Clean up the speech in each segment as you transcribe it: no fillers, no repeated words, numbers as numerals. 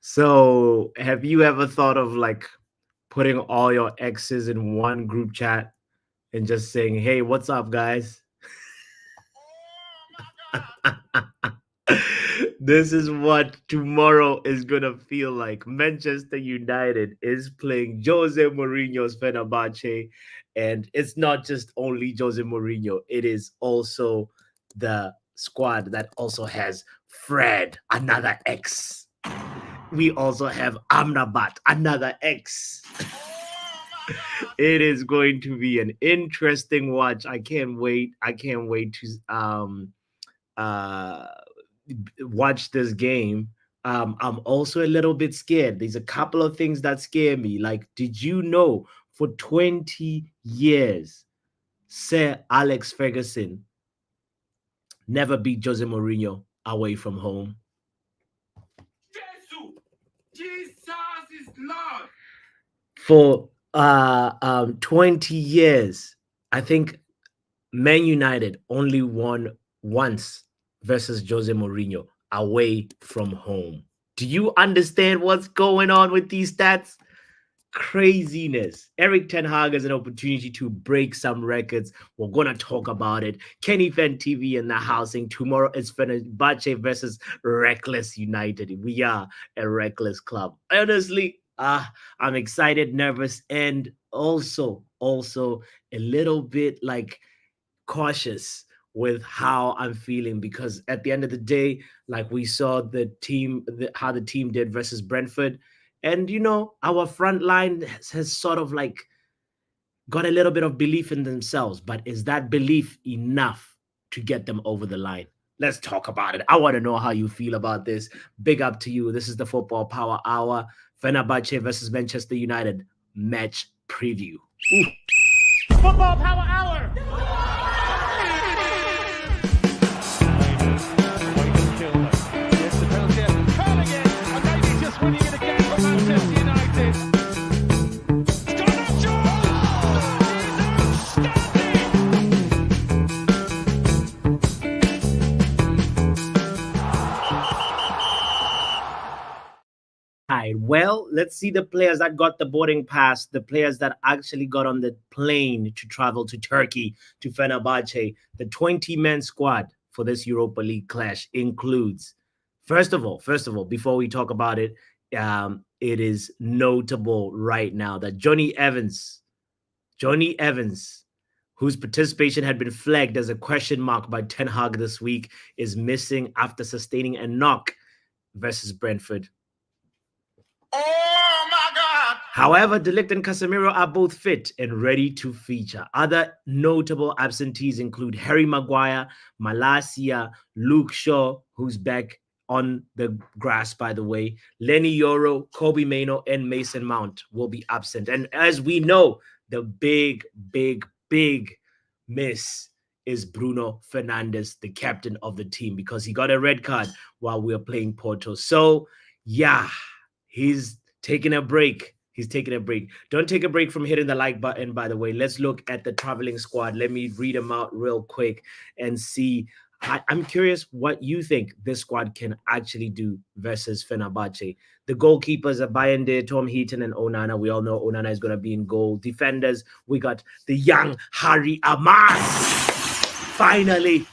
So, have you ever thought of like putting all your exes in one group chat and just saying, "Hey, what's up, guys?" This is what tomorrow is gonna feel like. Manchester United is playing Jose Mourinho's Fenerbahçe, and it's not just only Jose Mourinho; it is also the squad that also has Fred, another ex. We also have Amrabat, another ex. It is going to be an interesting watch. I can't wait. I can't wait to uh watch this game. I'm also a little bit scared. There's a couple of things that scare me. Like, did you know for 20 years, Sir Alex Ferguson never beat Jose Mourinho away from home? Jesus is Lord. For 20 years, I think Man United only won once versus Jose Mourinho away from home. Do you understand what's going on with these stats? Craziness. Eric Ten Hag has an opportunity to break some records. We're gonna talk about it. Kenny Fan TV in the housing. Tomorrow is Fenerbahce versus Reckless United. We are a reckless club. Honestly, I'm excited, nervous, and also a little bit like cautious with how I'm feeling because at the end of the day, like we saw how the team did versus Brentford, and our front line has sort of like got a little bit of belief in themselves, but is that belief enough to get them over the line? Let's talk about it. I want to know how you feel about this. Big up to you. This is the Football Power Hour. Fenerbahce versus Manchester United match preview. Ooh. Football Power Hour. Well, let's see the players that got the boarding pass, the players that actually got on the plane to travel to Turkey, to Fenerbahce. The 20-man squad for this Europa League clash includes, first of all, before we talk about it, it is notable right now that Johnny Evans, whose participation had been flagged as a question mark by Ten Hag this week, is missing after sustaining a knock versus Brentford. Oh my God! However, De Ligt and Casemiro are both fit and ready to feature. Other notable absentees include Harry Maguire, Malacia, Luke Shaw, who's back on the grass, by the way. Lenny Yoro, Kobe Mainoo, and Mason Mount will be absent. And as we know, the big miss is Bruno Fernandes, the captain of the team, because he got a red card while we were playing Porto. So, yeah. He's taking a break. Don't take a break from hitting the like button, by the way. Let's look at the traveling squad. Let me read them out real quick and see. I'm curious what you think this squad can actually do versus Fenerbahce. The goalkeepers are Bayende, Tom Heaton, and Onana. We all know Onana is going to be in goal. Defenders, we got the young Harry Amas. Finally,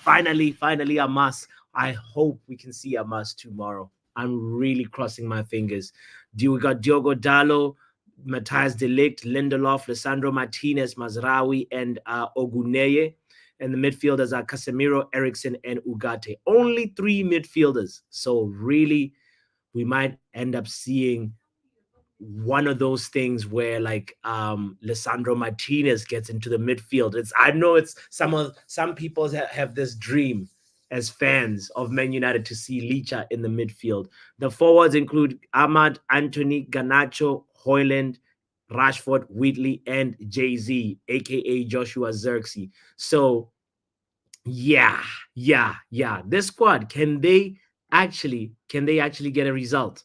Amas. I hope we can see Amas tomorrow. I'm really crossing my fingers. We got Diogo Dalot, Matthias de Ligt, Lindelof, Lisandro Martinez, Mazraoui, and Oguneye. And the midfielders are Casemiro, Eriksen, and Ugarte. Only 3 midfielders. So really, we might end up seeing one of those things where like Lisandro Martinez gets into the midfield. I know it's some people have this dream as fans of Man United to see Licha in the midfield. The forwards include Ahmad, Anthony, Garnacho, Hoyland, Rashford, Wheatley, and Jay-Z, aka Joshua Zirkzee. So yeah. This squad, can they actually get a result?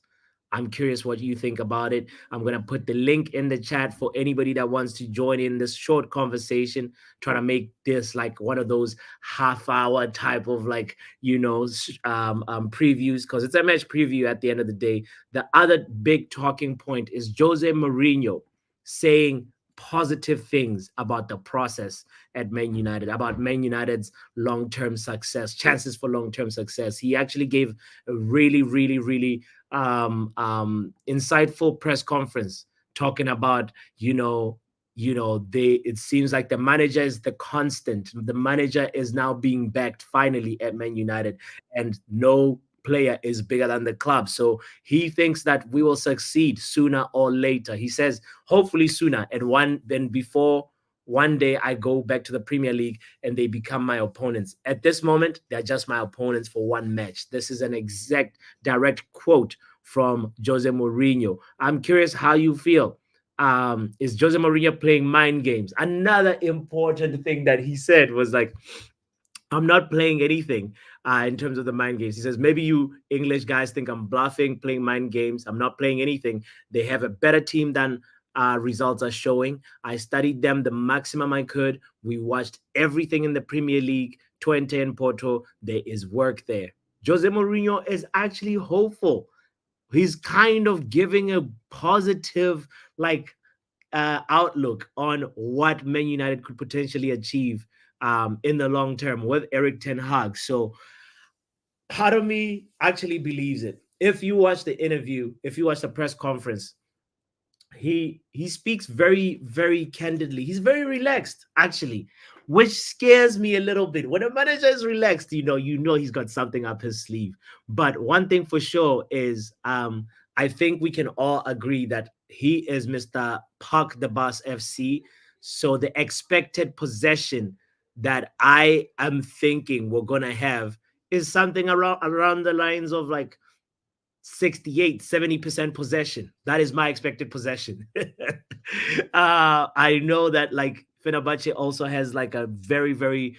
I'm curious what you think about it. I'm going to put the link in the chat for anybody that wants to join in this short conversation. Try to make this like one of those half hour type of like, previews, because it's a match preview at the end of the day. The other big talking point is Jose Mourinho saying positive things about the process at Man United, about Man United's long-term success, chances for long-term success. He actually gave a really, really, really insightful press conference talking about, they it seems like the manager is the constant. The manager is now being backed finally at Man United, and no player is bigger than the club. So he thinks that we will succeed sooner or later. He says, hopefully sooner. And then before one day I go back to the Premier League and they become my opponents. At this moment, they're just my opponents for one match. This is an exact direct quote from Jose Mourinho. I'm curious how you feel. Is Jose Mourinho playing mind games? Another important thing that he said was like, I'm not playing anything in terms of the mind games. He says, maybe you English guys think I'm bluffing, playing mind games. I'm not playing anything. They have a better team than results are showing. I studied them the maximum I could. We watched everything in the Premier League, Twente and Porto. There is work there. Jose Mourinho is actually hopeful. He's kind of giving a positive, like, outlook on what Man United could potentially achieve in the long term with Eric Ten Hag. So part of me actually believes it. If you watch the interview, if you watch the press conference, he speaks very, very candidly. He's very relaxed, actually, which scares me a little bit. When a manager is relaxed, you know he's got something up his sleeve. But one thing for sure is I think we can all agree that he is Mr. Park the Bus FC. So the expected possession that I am thinking we're gonna have is something around the lines of like 68-70% possession. That is my expected possession. I know that like Fenerbahce also has like a very, very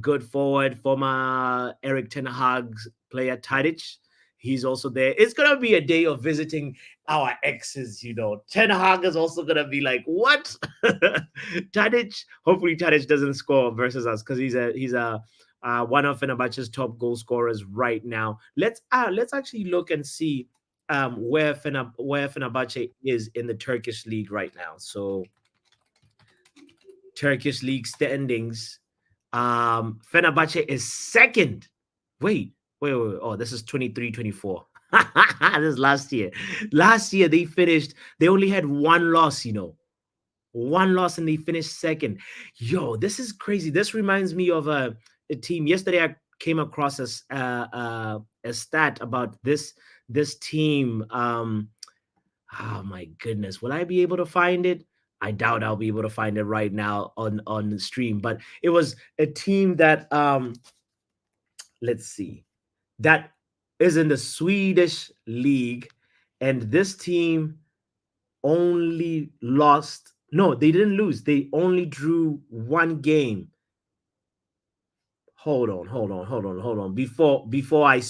good forward, former Eric Ten Hag's player Tadic. He's also there. It's gonna be a day of visiting our exes. Ten Hag is also gonna be like, what? Tadic. Hopefully Tadic doesn't score versus us, because he's a one of Fenerbahce's top goal scorers right now. Let's actually look and see where Fenerbahce is in the Turkish league right now. So Turkish league standings. Fenerbahce is second. Wait. Oh, this is 23-24. This is last year. Last year they only had one loss. One loss, and they finished second. Yo, this is crazy. This reminds me of a team. Yesterday, I came across a stat about this team. Oh my goodness, will I be able to find it? I doubt I'll be able to find it right now on the stream. But it was a team that let's see, that is in the Swedish league, and this team only lost. No, they didn't lose. They only drew one game. Hold on. Before I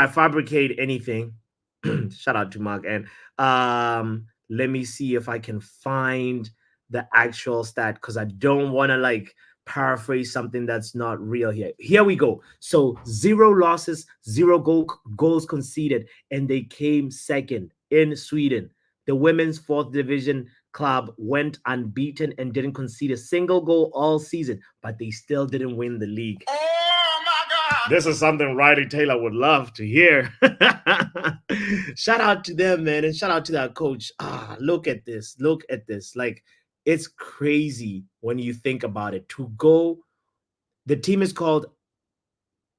fabricate anything, shout out to Mark. And let me see if I can find the actual stat, because I don't want to like paraphrase something that's not real here. Here we go. So 0 losses, 0 goals conceded, and they came second in Sweden. The women's 4th division club went unbeaten and didn't concede a single goal all season, but they still didn't win the league. Oh my God! This is something Riley Taylor would love to hear. Shout out to them, man, and shout out to that coach. Look at this. Like, it's crazy when you think about it. To go, the team is called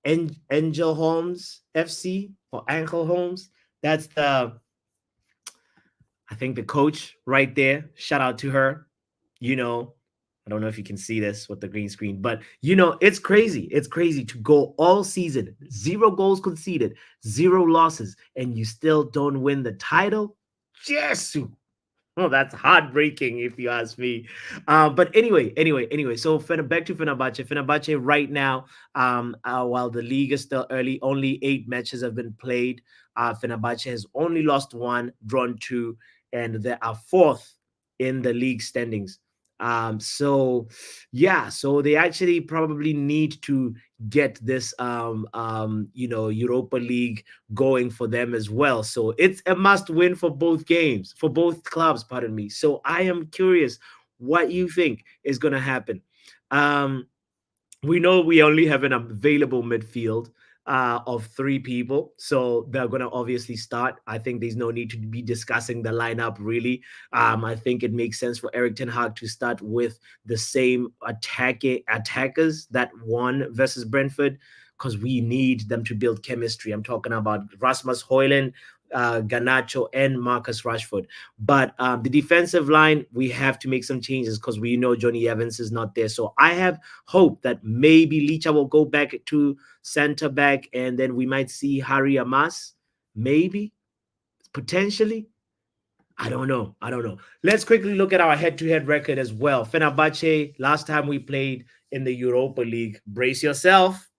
Angel Holmes FC, or Angel Holmes. That's I think the coach right there. Shout out to her. I don't know if you can see this with the green screen, but it's crazy. It's crazy to go all season, 0 goals conceded, 0 losses, and you still don't win the title. Jesus. Oh, that's heartbreaking if you ask me. But anyway. So back to Fenerbahce. Fenerbahce right now, while the league is still early, only 8 matches have been played. Fenerbahce has only lost one, drawn two, and they are fourth in the league standings. So yeah, so they actually probably need to get this Europa League going for them as well. So it's a must win for both games, for both clubs, pardon me. So I am curious what you think is going to happen. Um, we know we only have an available midfield of 3 people, so they're going to obviously start. I think there's no need to be discussing the lineup really. I think it makes sense for Eric Ten Hag to start with the same attackers that won versus Brentford, because we need them to build chemistry. I'm talking about Rasmus Højlund, Garnacho, and Marcus Rashford. But the defensive line, we have to make some changes because we know Johnny Evans is not there. So I have hope that maybe Licha will go back to center back, and then we might see Harry Amas, maybe, potentially. I don't know. I don't know. Let's quickly look at our head-to-head record as well. Fenerbahce, last time we played in the Europa League, brace yourself,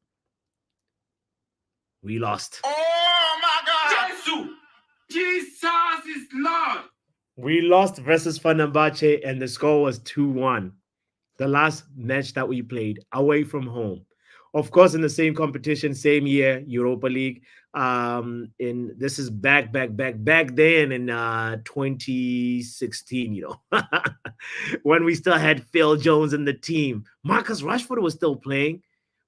we lost. Oh my God! Jesus! Jesus is Lord! We lost versus Fenerbahce, and the score was 2-1. The last match that we played away from home. Of course, in the same competition, same year, Europa League. In this is back then in 2016, when we still had Phil Jones in the team. Marcus Rashford was still playing.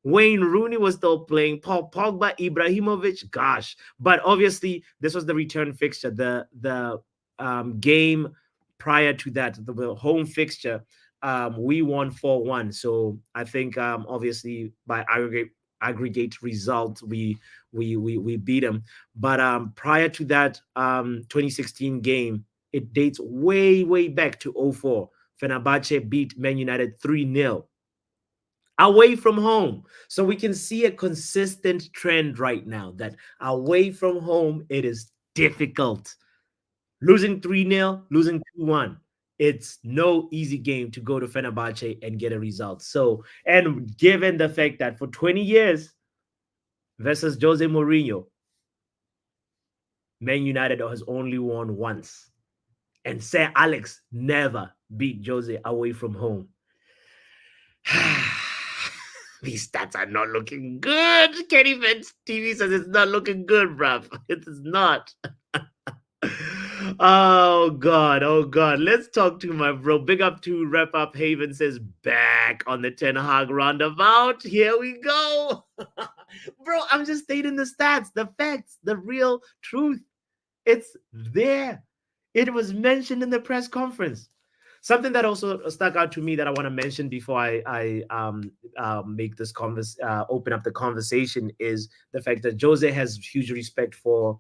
Wayne Rooney was still playing. Paul Pogba, Ibrahimovic, gosh. But obviously, this was the return fixture. The game prior to that, the home fixture, we won 4-1. So I think obviously by aggregate result we beat them. But prior to that 2016 game, it dates way back to 04. Fenerbahce beat Man United 3-0 away from home. So we can see a consistent trend right now that away from home it is difficult. Losing 3-0, losing 2-1. It's no easy game to go to Fenerbahce and get a result. So, and given the fact that for 20 years versus Jose Mourinho, Man United has only won once. And Sir Alex never beat Jose away from home. These stats are not looking good. Kenny Vance TV says it's not looking good, bruv. It is not. Oh God, oh God. Let's talk to my bro. Big up to Rep Up Haven says back on the Ten Hag roundabout. Here we go. Bro, I'm just stating the stats, the facts, the real truth. It's there. It was mentioned in the press conference. Something that also stuck out to me that I want to mention before I make this open up the conversation is the fact that Jose has huge respect for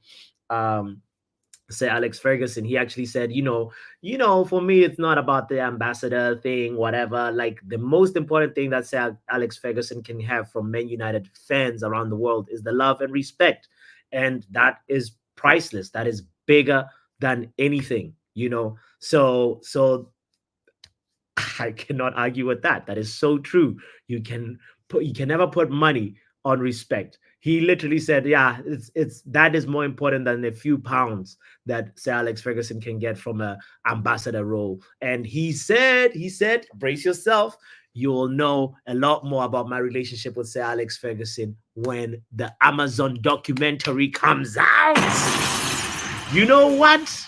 say Alex Ferguson. He actually said, for me, it's not about the ambassador thing, whatever. Like the most important thing that say Alex Ferguson can have from Man United fans around the world is the love and respect, and that is priceless. That is bigger than anything. So I cannot argue with that. That is so true. You can never put money on respect. He literally said, "Yeah, it's that is more important than a few pounds that Sir Alex Ferguson can get from a ambassador role." And he said, brace yourself. You'll know a lot more about my relationship with Sir Alex Ferguson when the Amazon documentary comes out. You know what?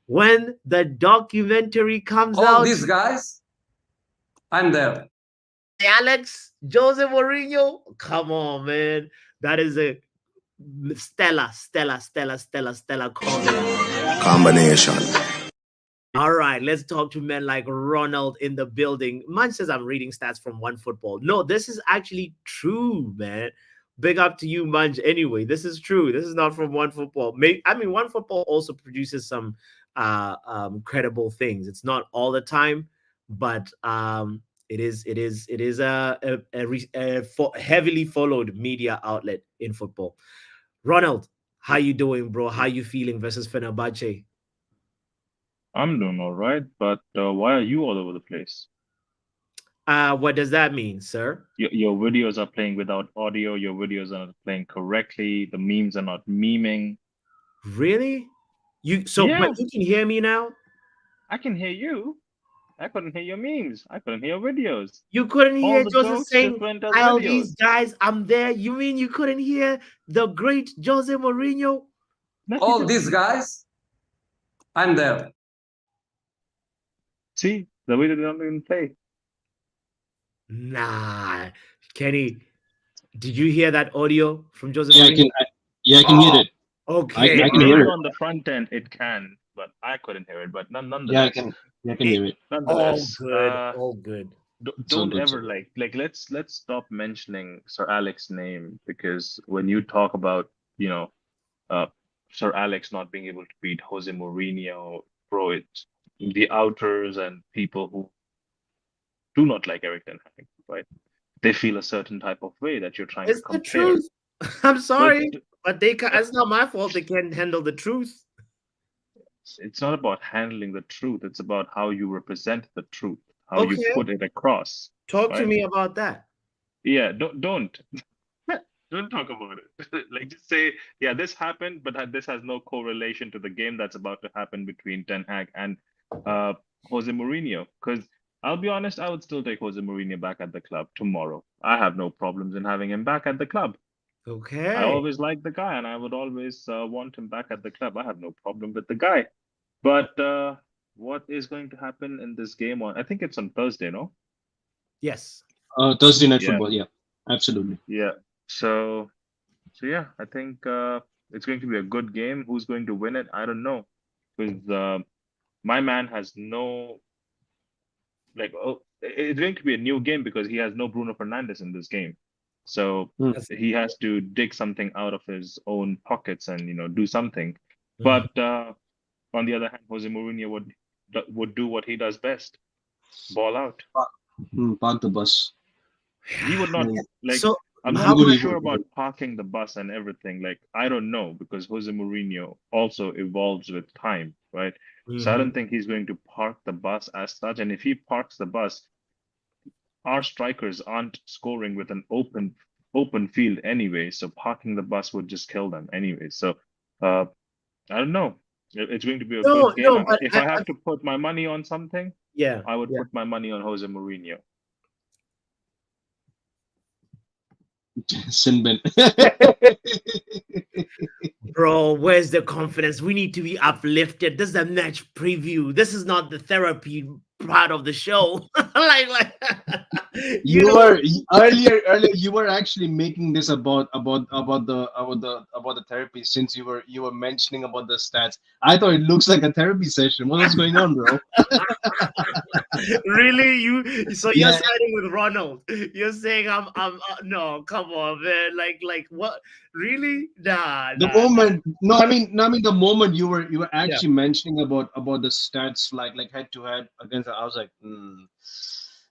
When the documentary comes All out, these guys, I'm there. Alex, Jose Mourinho, come on, man. That is a stellar combination. All right, let's talk to men like Ronald in the building. Man says I'm reading stats from One Football. No, this is actually true, man. Big up to you, Munch. Anyway, this is true. This is not from One Football. One Football also produces some credible things. It's not all the time, but it is a heavily followed media outlet in football. Ronald, how you doing, bro? How you feeling versus Fenerbahce? I'm doing all right, but why are you all over the place? What does that mean, sir? Your videos are playing without audio. Your videos are not playing correctly. The memes are not meming. Really? But Yeah, you can hear me now? I can hear you. I couldn't hear your memes. I couldn't hear your videos. You couldn't All hear the Joseph jokes just saying, went as "Hi, all these videos. guys, I'm there." You mean you couldn't hear the great Jose Mourinho? That he All did. these guys, I'm there. See, the way they don't even play. Nah, Kenny, did you hear that audio from Jose Yeah, I Mourinho? can. Yeah, I can hear Oh, it. okay, I can all hear Maybe it. right. on the front end it can, but I couldn't hear it. But Yeah, I nonetheless, can. Yeah, I can It, hear it. all nonetheless, good, all good. It's all don't good. It's ever all good. let's stop mentioning Sir Alex's name because when you talk about you know uh, Sir Alex not being able to beat Jose Mourinho, bro, it's the outers and people who do not like Eric Ten Hag, right? They feel a certain type of way that you're trying to It's the compare. truth. I'm But sorry, but it's not my fault they can't handle the truth. it's not about handling the truth. It's about how you represent the truth, how you Okay, put it across, talk to right? me about that. Yeah, don't talk about it. Like just say, yeah, this happened, but this has no correlation to the game that's about to happen between Ten Hag and uh Jose Mourinho. Because I'll be honest, I would still take Jose Mourinho back at the club tomorrow. I have no problems in having him back at the club. I Okay. always liked the guy, and I would always want him back at the club. I have no problem with the guy. But what is going to happen in this game on? I think it's on Thursday, no? Yes. Thursday night Yeah, football. Yeah, absolutely. yeah. So, so yeah, I think it's going to be a good game. Who's going to win it? I don't know, because my man has no like. Oh, it's going to be a new game because he has no Bruno Fernandes in this game. So Hmm. That's, he has to dig something out of his own pockets and do something. Mhm. But on the other hand, Jose Mourinho would do what he does best: ball out. Park the bus. He would not Hmm. like. So I'm He how not would. too much? He sure would. He about would. parking the bus and everything. Like I don't know because Jose Mourinho also evolves with time, right? So I Mhm. don't think he's going to park the bus as such. And if he parks the bus, our strikers aren't scoring with an open field anyway. So parking the bus would just kill them anyway. So uh, I don't know. It's going to be a No, good game. no, but If I have to put my money on something, yeah, I would yeah. put my money on Jose Mourinho. Sinbin. Bro, where's the confidence? We need to be uplifted. This is a match preview. This is not the therapy part of the show. like, you You know, were earlier. You were actually making this about the therapy since you were mentioning about the stats. I thought it looks like a therapy session. What was going on, bro? really, so you're Yeah, siding with Ronald. You're saying I'm no, come on, man. Like what? Really? Nah, the nah. moment. No, I mean, no, I mean the moment you were Yeah. actually mentioning about the stats like head to head against. I was like,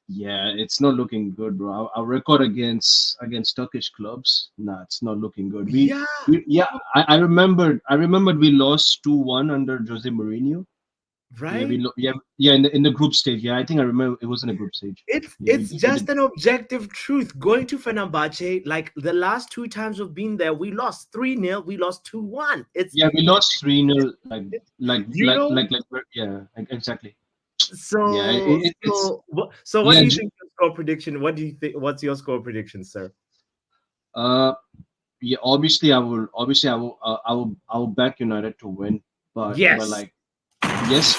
yeah, it's not looking good, bro. Our record against Turkish clubs, nah, it's not looking good. Yeah, Yeah, I remembered we lost 2-1 under Jose Mourinho. Yeah, right? yeah, in the group stage. Yeah, I think I remember it was in the group stage. It's Yeah, we it's did. We just did. an objective truth. Going to Fenerbahçe, like the last two times we've been there, we lost 3-0, we lost 2-1. Yeah, we lost 3-0. Like It's like you like know, like like yeah, exactly. Yeah, so it's what do yeah. you think your score prediction? What do you think what's your score prediction, sir? Uh, yeah. Obviously, I will back United to win, but Yes. like yes,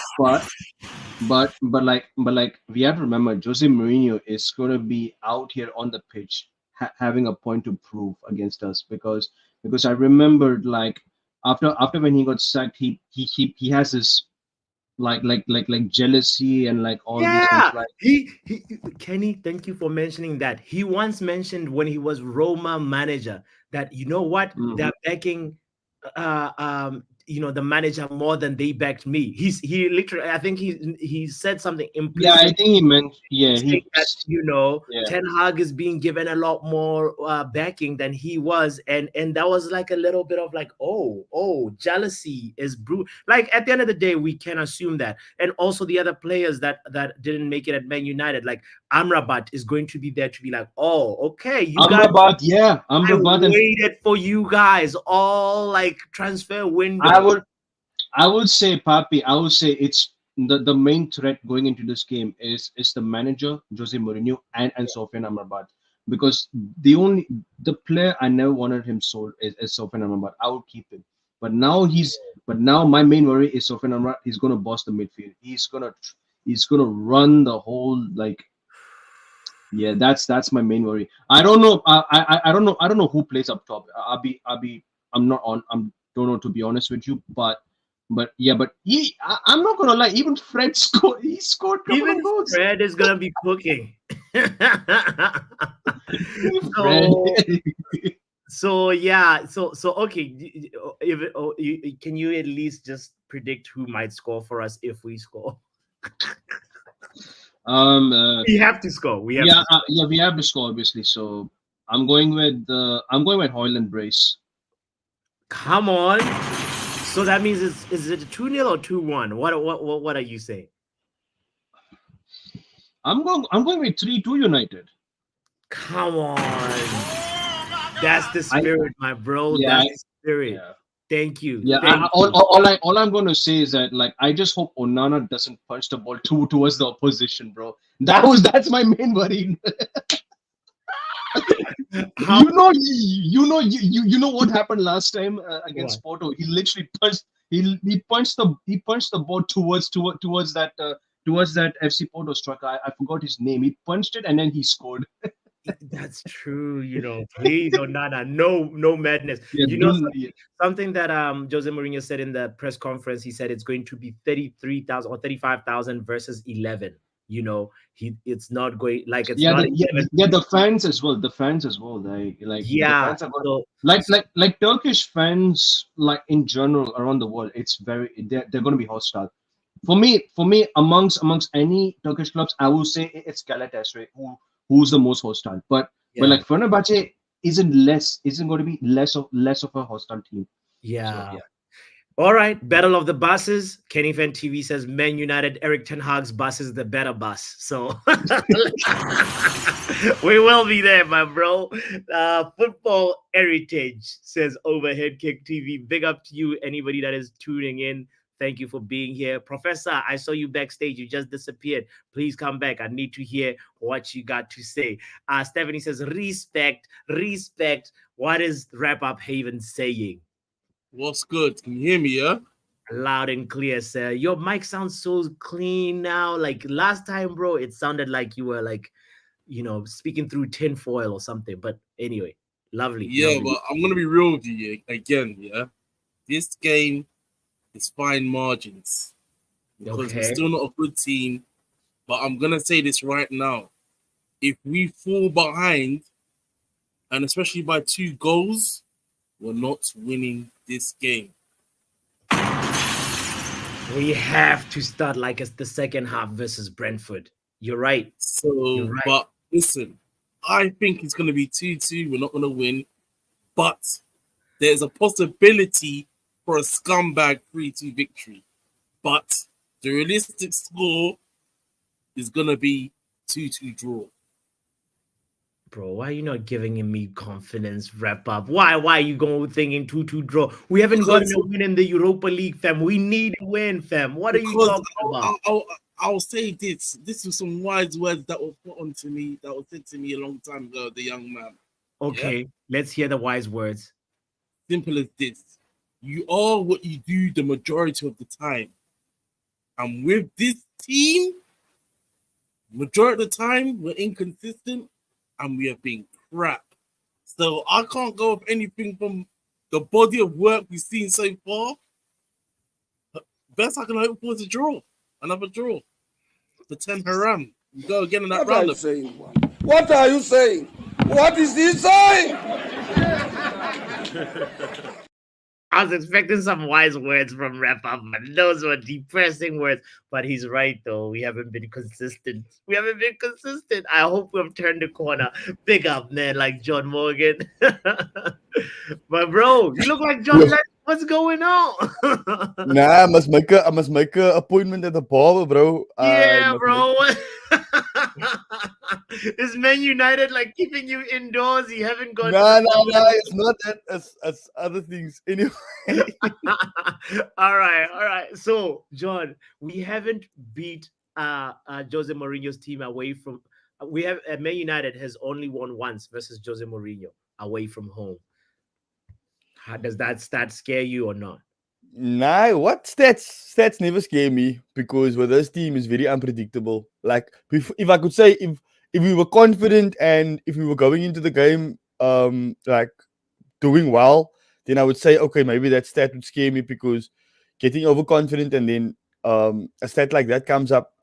but we have to remember Jose Mourinho is going to be out here on the pitch having a point to prove against us because I remembered like after when he got sacked he has this like jealousy and like all these things Yeah, like he Kenny, thank you for mentioning that. He once mentioned when he was Roma manager that you know what mhm. they're backing. the manager more than they backed me. He literally, I think he said something Yeah, implicit, I think he meant. Yeah, saying that Yeah. Ten Hag is being given a lot more backing than he was, and that was like a little bit of like, jealousy is like at the end of the day we can assume that. And also the other players that didn't make it at Man United, like Amrabat is going to be there to be like, oh, okay, you guys, Amrabat, yeah, I Amrabat, and waited for you guys all like transfer window. I would say, Papi, I would say it's the main threat going into this game is the manager Jose Mourinho and Sofian Amrabat, because the player I never wanted him sold is Sofian Amrabat. I would keep him, but now my main worry is Sofian Amrabat. He's gonna boss the midfield. He's gonna run the whole like. Yeah, that's my main worry. I don't know. I don't know who plays up top. I'm not on. Don't know, to be honest with you, but yeah, but I'm not gonna lie. Even Fred scored. He scored a couple Even of goals. Fred is gonna be cooking. Fred. So okay. Can you at least just predict who might score for us if we score? We have to score. We have to score, obviously. So I'm going with Hoyland Brace. Come on. So that means is it 2-0 or 2-1? What are you saying? I'm going with 3-2 United. Come on. That's the spirit, my bro. That's the spirit. Yeah. Thank you. Yeah, all I'm going to say is that, like, I just hope Onana doesn't punch the ball towards the opposition, bro. That's my main worry. You know what happened last time against Porto? He literally punched the ball towards that FC Porto striker. I forgot his name. He punched it and then he scored. That's true, please, Onana, no madness. Something that Jose Mourinho said in the press conference, he said it's going to be 33,000 or 35,000 versus 11. It's not going like it's not. The fans as well. The fans like Turkish fans, like in general around the world. They're going to be hostile. For me, amongst any Turkish clubs, I will say it's Galatasaray who's the most hostile. But like Fenerbahçe isn't going to be less of a hostile team. Yeah. So, all right, Battle of the Buses. Kenny Fan TV says Man United, Eric Ten Hag's bus is the better bus. So we will be there, my bro. Football Heritage says Overhead Kick TV. Big up to you, anybody that is tuning in. Thank you for being here. Professor, I saw you backstage. You just disappeared. Please come back. I need to hear what you got to say. Stephanie says, respect. What is Wrap Up Haven saying? What's good? Can you hear me, yeah? Loud and clear, sir. Your mic sounds so clean now. Like last time, bro, it sounded like you were like, speaking through tin foil or something. But anyway, lovely. Yeah, but I'm going to be real with you again, yeah? This game is fine margins. Because we're still not a good team. But I'm going to say this right now. If we fall behind, and especially by 2 goals, we're not winning this game. We have to start like it's the second half versus Brentford. You're right. But listen, I think it's going to be 2-2. We're not going to win. But there's a possibility for a scumbag 3-2 victory. But the realistic score is going to be 2-2 draw. Bro, why are you not giving me confidence? Wrap up. Why are you going thinking 2-2 draw? We haven't gotten a win in the Europa League, fam. We need a win, fam. What are you talking about? I'll say this. This was some wise words that were put onto me, that was said to me a long time ago, the young man. Okay, let's hear the wise words. Simple as this. You are what you do the majority of the time. And with this team, majority of the time, we're inconsistent. And we have been crap. So I can't go with anything from the body of work we've seen so far. Best I can hope for is a draw. Another draw. For 10 Haram. We go again in that round. What are you saying? What is he saying? I was expecting some wise words from Rafa, but those were depressing words. But he's right, though. We haven't been consistent. We haven't been consistent. I hope we've turned the corner. Big up, man, like John Morgan. But, bro, you look like John Yo, Lennon. What's going on? nah, I must make a appointment at the barber, bro. I Yeah, must make. bro. Is Man United like keeping you indoors? You haven't gone to Nah, nah, nah. the It's not that. It's other things. Anyway. all right, all right. So, John, we haven't beat Jose Mourinho's team away from. We have Man United has only won once versus Jose Mourinho away from home. How does that stat scare you or not? Nah, what stats never scare me because with this team is very unpredictable. Like if I could say if we were confident and if we were going into the game like doing well, then I would say okay maybe that stat would scare me because getting overconfident and then a stat like that comes up,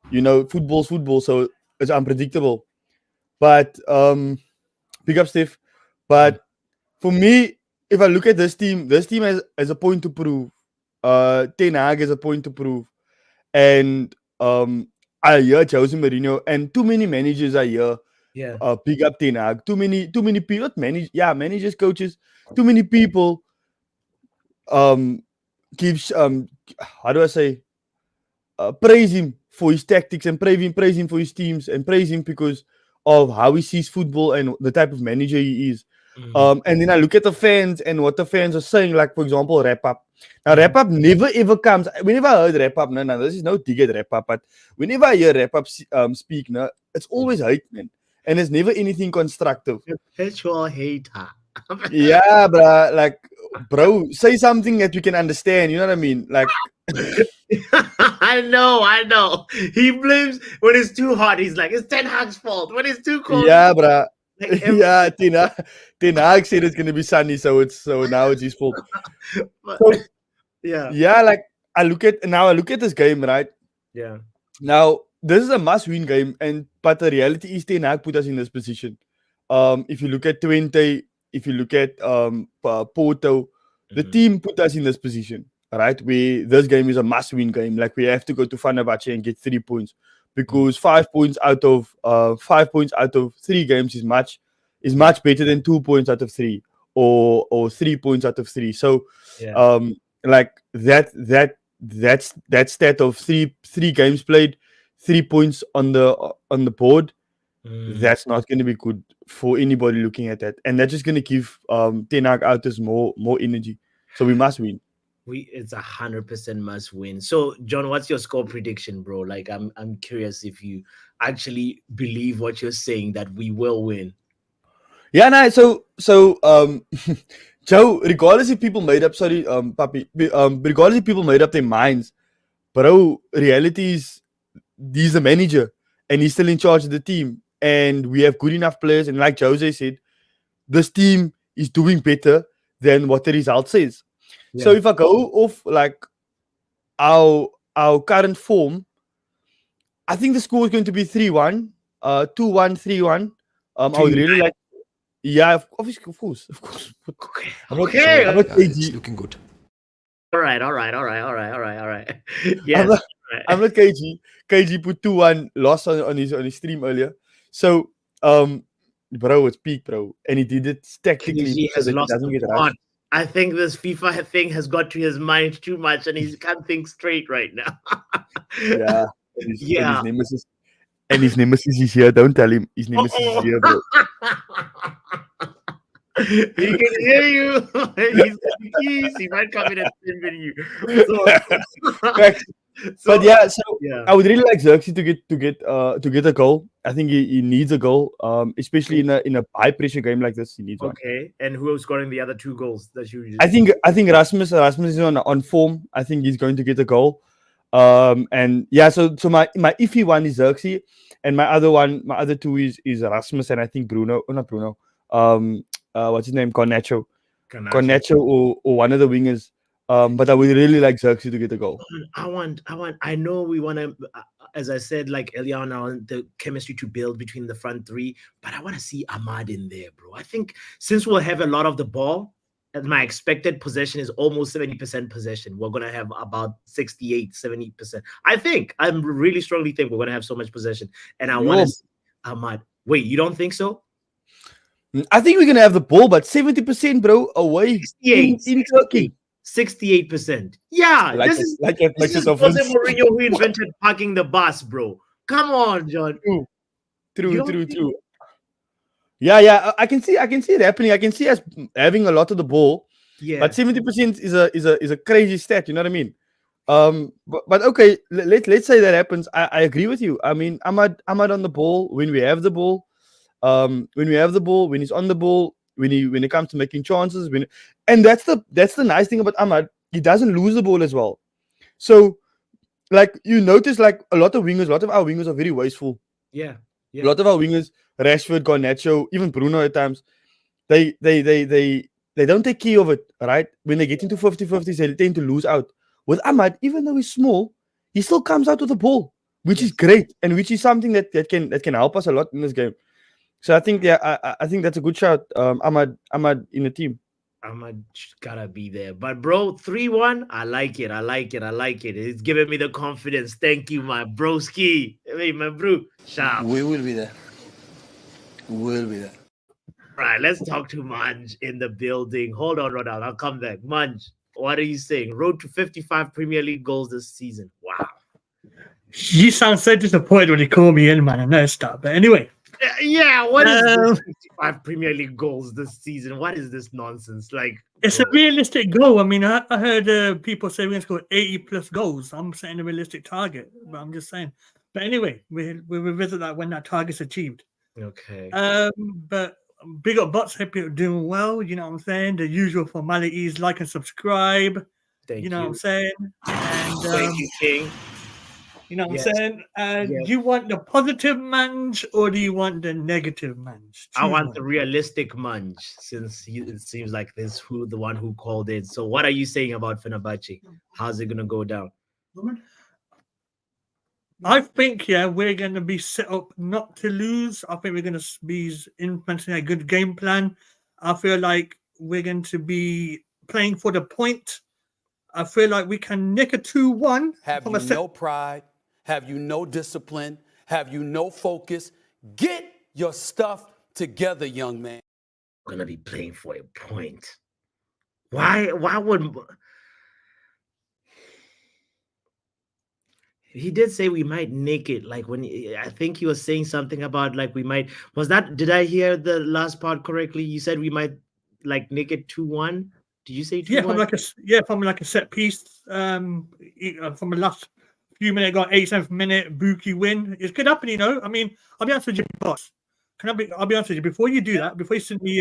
football's football, so it's unpredictable. But pick up Steph. But for me, if I look at this team has a point to prove. Ten Hag has a point to prove. And I hear Jose Mourinho and too many managers I hear Yeah. pick up Ten Hag. Too many people, managers, coaches, too many people gives how do I say praise him for his tactics and praise him for his teams and praise him because of how he sees football and the type of manager he is. And then I look at the fans and what the fans are saying, like for example, wrap up. Now, wrap up never ever comes. Whenever I heard wrap up, no, this is no dig at wrap up, but whenever I hear wrap up speak, no, it's always hate, man, and it's never anything constructive. Perpetual hater. Yeah, bro, like, bro, say something that we can understand. You know what I mean? Like, I know. He blames when it's too hot. He's like, it's Ten Hag's fault. When it's too cold, yeah, bro. like Yeah, Ten Hag said it's gonna be sunny, so now it's his fault. but- So yeah, yeah, like I look at this game, right? yeah. Now this is a must-win game, but the reality is Ten Hag put us in this position. If you look at Twente, if you look at Porto, the team put us in this position, right? This game is a must-win game. Like we have to go to Fenerbahçe and get 3 points because 5 points out of 3 games is much better than 2 points out of 3 or 3 points out of 3. So Yeah. like that stat of three games played, 3 points on the board. That's not going to be good for anybody looking at that, and that's just going to give Ten Hag out as more energy. So we must win. It's 100% must win. So, John, what's your score prediction, bro? Like, I'm curious if you actually believe what you're saying that we will win. Yeah, no. So Joe, regardless if people made up, Papi, regardless if people made up their minds, bro, reality is he's the manager and he's still in charge of the team, and we have good enough players. And like Jose said, this team is doing better than what the result says. So if I go off like our current form, I think the score is going to be 3-1, 2-1, 3-1. I would really like. Yeah, obviously, of course. Okay. I'm not It's KG. looking good. All right. Yes. I'm not KG. KG put 2-1 loss on his stream earlier. So bro, it's peak, bro, and he did it tactically He so has that he lost doesn't the get plot. rushed. I think this FIFA thing has got to his mind too much, and he can't think straight right now. Yeah, and Yeah. his nemesis is here. Don't tell him his nemesis is here, bro. He can hear you. He's got the keys. He might come in and spin with you. Facts. But yeah, so yeah. I would really like Xerxes to get a goal. I think he needs a goal, especially in a high pressure game like this. He needs one. Okay, and who is scoring the other 2 goals that you? I think Rasmus is on form. I think he's going to get a goal. And yeah, so my iffy one is Xerxes, and my other 2 is Rasmus, and I think Bruno, not Bruno. What's his name? Garnacho or one of the wingers. But I would really like Xerxes to get a goal. I know we want to, as I said, like earlier on, the chemistry to build between the front 3, but I want to see Ahmad in there, bro. I think since we'll have a lot of the ball and my expected possession is almost 70% possession. We're gonna have about 68, 70%. I think I'm really strongly think we're gonna have so much possession. And I want Yo. to Ahmad. Wait, you don't think so? I think we're gonna have the ball, but 70%, bro, away 68, in Turkey. 68%. Yeah, Like that this makes a is Jose difference. Mourinho who invented parking the bus, bro. Come on, John. You True, don't true, think- true. Yeah. I can see it happening. I can see us having a lot of the ball, Yeah. but 70% is a crazy stat. You know what I mean? But okay, let's say that happens. I agree with you. I mean, Ahmad on the ball when we have the ball. When we have the ball, when he's on the ball, when it comes to making chances, and that's the nice thing about Ahmad. He doesn't lose the ball as well. So, like you notice, like a lot of our wingers are very wasteful. Yeah. A lot of our wingers, Rashford, Garnacho, even Bruno at times, they don't take care of it, right? When they get into 50-50s, they tend to lose out. With Ahmad, even though he's small, he still comes out with the ball, which is great, and which is something that can help us a lot in this game. So I think I think that's a good shout. Ahmad in the team. Ahmad gotta be there. But bro, 3-1, I like it. I like it. I like it. It's giving me the confidence. Thank you, my broski. Hey, my bro. Sharp. We will be there. We'll be there. Right, let's talk to Manj in the building. Hold on, Ronald. I'll come back. Manj, what are you saying? Road to 55 Premier League goals this season. Wow. You sound so disappointed when you call me in, man. I know start. But anyway, Yeah, what is this 55 Premier League goals this season? What is this nonsense? Like, it's a realistic goal. I mean, I heard people say we're going to score 80 plus goals. I'm setting a realistic target, but I'm just saying. But anyway, we'll revisit that when that target's achieved. okay. But big up bots, hope you're doing well. You know what I'm saying? The usual formalities, like and subscribe. Thank You know what I'm you. saying? And Thank you, King. you know what Yes. I'm saying? Yes. Do you want the positive manj or do you want the negative manj? I Choose want one. the realistic Manj since it seems like this the one who called in. So, what are you saying about Fenerbahce? How's it gonna go down? I think, we're going to be set up not to lose. I think we're going to be implementing a good game plan. I feel like we're going to be playing for the point. I feel like we can nick a 2-1. Have you no pride? Have you no discipline? Have you no focus? Get your stuff together, young man. Gonna be playing for a point. Why would he did say we might nick it? Like I think he was saying something about like we might. Did I hear the last part correctly? You said we might like nick it 2-1. Did you say 2-1? From like a set piece. From the last few minutes, got 87th minute Buki win. It could happen, you know. I mean, I'll be honest with you, boss. I'll be honest with you. Before you do that, before you send me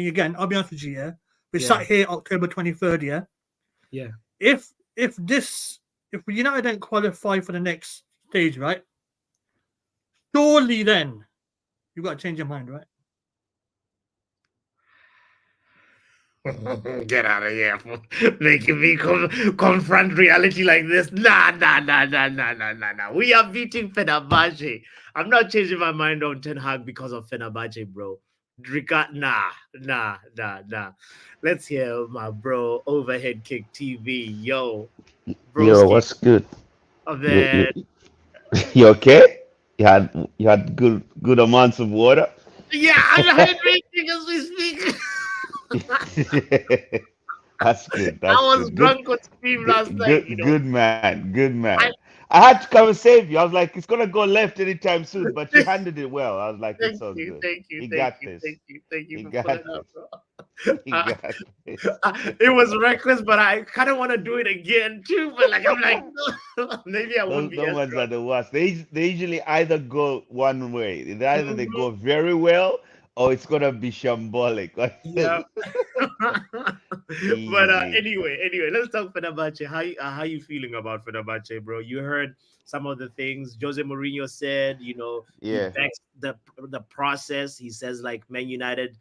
again, I'll be honest with you. Yeah, we sat here October 23rd. Yeah. Yeah. If United don't qualify for the next stage, right? Surely then you've got to change your mind, right? Get out of here. Making me confront reality like this. Nah. We are beating Fenerbahce. I'm not changing my mind on Ten Hag because of Fenerbahce, bro. Nah. Let's hear my bro, Overhead Kick TV. Yo. Yo, what's good? Oh, man. You okay? You had good amounts of water? Yeah, I'm hydrating as we speak. That's good. I was drunk with Steve last night. Good man. I had to come and save you. I was like, it's gonna go left anytime soon, but you handled it well. I was like, it's all good. Thank you. You Thank got you. this. Thank you You for got pulling up, this. bro. You got this. It was reckless, but I kind of want to do it again too. But like, I'm like, maybe I won't Those be as ones are drunk. the worst. They usually either go one way. Either they go very well or it's gonna be shambolic. Yeah. But Easy. anyway, let's talk Fenerbahce. How you feeling about Fenerbahce, bro? You heard some of the things Jose Mourinho said. You know, Yeah. he backs the process. He says like Man United,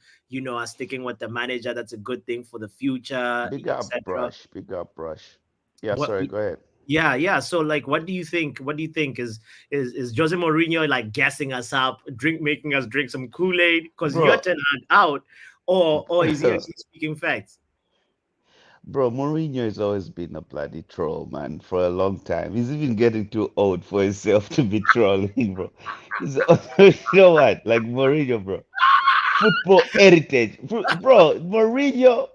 are sticking with the manager. That's a good thing for the future, Big up etc. brush. Yeah, What? sorry, go ahead. Yeah. So, like, what do you think? What do you think is Jose Mourinho like gassing us up, making us drink some Kool-Aid because Bro. you're Ten Hag out, or is he actually speaking facts? Bro, Mourinho has always been a bloody troll, man, for a long time. He's even getting too old for himself to be trolling, bro. He's, you know what? Like Mourinho, bro. Football heritage. Bro, Mourinho,